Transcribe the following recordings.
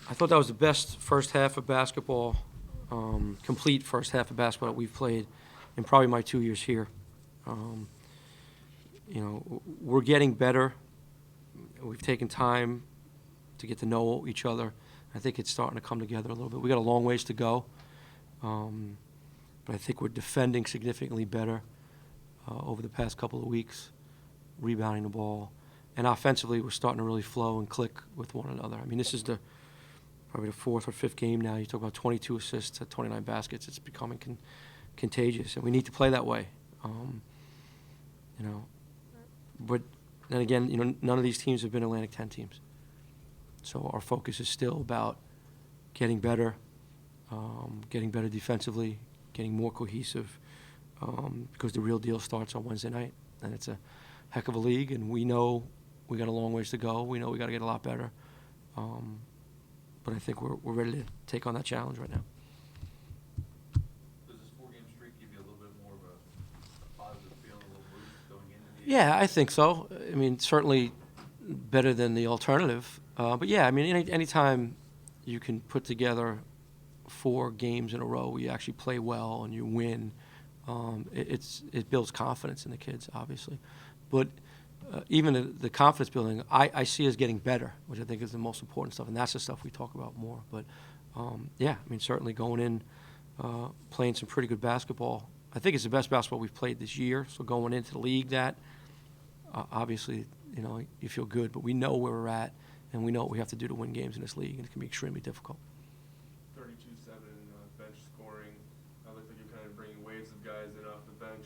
I thought that was the best first half of basketball, complete first half of basketball that we've played in probably my 2 years here. We're getting better. We've taken time to get to know each other. I think it's starting to come together a little bit. We got a long ways to go, but I think we're defending significantly better over the past couple of weeks, rebounding the ball. And offensively, we're starting to really flow and click with one another. I mean, this is probably the fourth or fifth game now. You talk about 22 assists at 29 baskets. It's becoming contagious, and we need to play that way. But then again, none of these teams have been Atlantic 10 teams. So our focus is still about getting better defensively, getting more cohesive, because the real deal starts on Wednesday night, and it's a heck of a league, and we know we got a long ways to go. We know we got to get a lot better, but I think we're ready to take on that challenge right now. Does this 4-game streak give you a little bit more of a positive feeling, a little boost going into the Yeah, I think so. I mean, certainly better than the alternative. But yeah, I mean, anytime you can put together 4 games in a row where you actually play well and you win, it builds confidence in the kids, obviously. But even the confidence building, I see us getting better, which I think is the most important stuff, and that's the stuff we talk about more. But yeah, I mean, certainly going in, playing some pretty good basketball. I think it's the best basketball we've played this year. So going into the league, obviously, you feel good, but we know where we're at, and we know what we have to do to win games in this league, and it can be extremely difficult. 32-7 bench scoring. Looks like you're kind of bringing waves of guys in off the bench.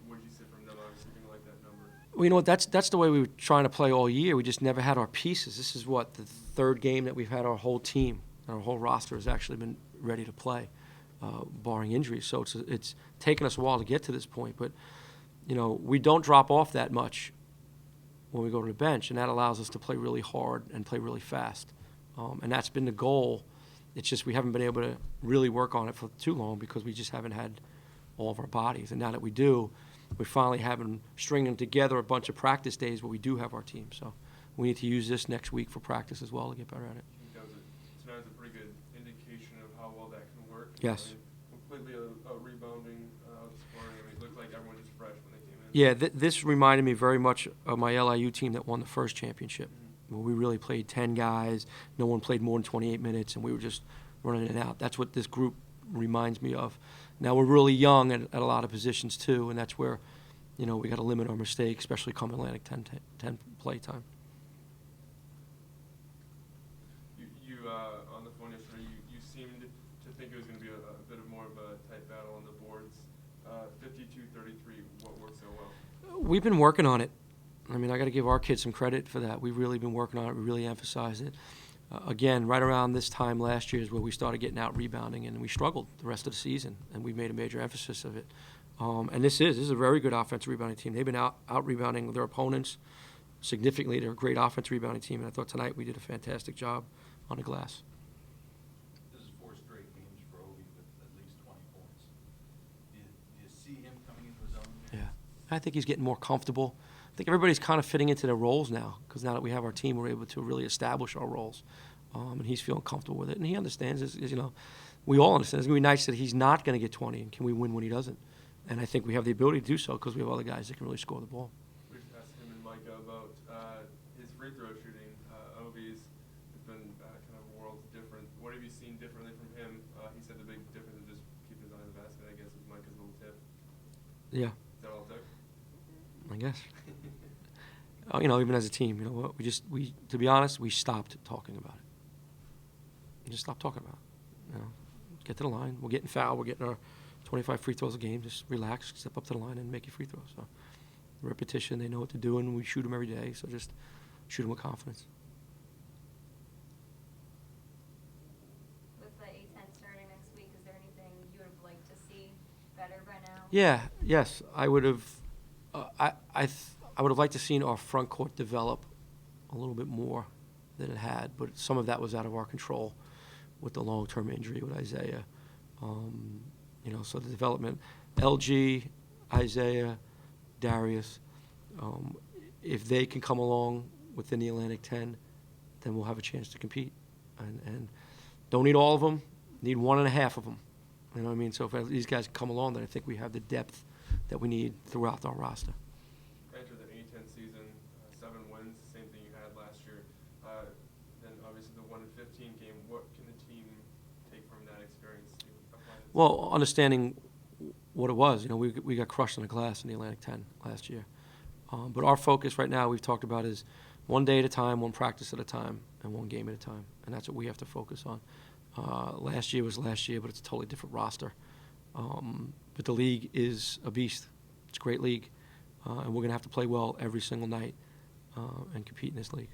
What did you see from them? Obviously, you didn't like that number. Well, you know what? That's the way we were trying to play all year. We just never had our pieces. This is the third game that we've had our whole team, our whole roster has actually been ready to play, barring injuries. So it's taken us a while to get to this point, but we don't drop off that much when we go to the bench, and that allows us to play really hard and play really fast. And that's been the goal. It's just we haven't been able to really work on it for too long because we just haven't had all of our bodies. And now that we do, we're finally stringing together a bunch of practice days where we do have our team. So we need to use this next week for practice as well to get better at it. Tonight's a pretty good indication of how well that can work. Yes. Completely rebounding, scoring. I mean, it looked like everyone just fresh when they came in. Yeah, this reminded me very much of my LIU team that won the first championship. Where we really played 10 guys. No one played more than 28 minutes, and we were just running in and out. That's what this group reminds me of. Now, we're really young at a lot of positions, too, and that's where, we got to limit our mistakes, especially come Atlantic 10 play time. You on the phone yesterday, you seemed to think it was going to be a bit more of a tight battle on the boards. 52-33, what worked so well? We've been working on it. I mean, I got to give our kids some credit for that. We've really been working on it. We really emphasized it. Again, right around this time last year is where we started getting out rebounding, and we struggled the rest of the season, and we made a major emphasis of it. And this is a very good offensive rebounding team. They've been out rebounding their opponents significantly. They're a great offensive rebounding team, and I thought tonight we did a fantastic job on the glass. This is 4 straight games for Ovie with at least 20 points. Do you see him coming into his own? Yeah, I think he's getting more comfortable. I think everybody's kind of fitting into their roles now because now that we have our team, we're able to really establish our roles, and he's feeling comfortable with it. And he understands, we all understand. It's going to be nice that he's not going to get 20, and can we win when he doesn't? And I think we have the ability to do so because we have other guys that can really score the ball. We just asked him and Micah about his free throw shooting. Ovie's been kind of worlds different. What have you seen differently from him? He said the big difference is just keeping his eye on the basket, I guess, is Micah's little tip. Yeah. Is that all it took? I guess. Even as a team, to be honest, we stopped talking about it. We just stopped talking about it. Get to the line. We're getting fouled. We're getting our 25 free throws a game. Just relax, step up to the line, and make your free throws. So, repetition, they know what to do, and we shoot them every day. So just shoot them with confidence. With the A-10 starting next week, is there anything you would have liked to see better by now? Yes, I would have. I would have liked to seen our front court develop a little bit more than it had, but some of that was out of our control with the long-term injury with Isaiah. So the development, LG, Isaiah, Darius, if they can come along within the Atlantic 10, then we'll have a chance to compete. and don't need all of them, need 1.5 of them. You know what I mean? So if these guys come along, then I think we have the depth that we need throughout our roster. Enter the A-10 season, 7 wins, same thing you had last year. Then obviously the 1-15 game. What can the team take from that experience to apply to Well, understanding what it was, we got crushed in the glass in the Atlantic 10 last year. But our focus right now, we've talked about, is one day at a time, one practice at a time, and one game at a time. And that's what we have to focus on. Last year was last year, but it's a totally different roster. But the league is a beast. It's a great league. And we're going to have to play well every single night and compete in this league.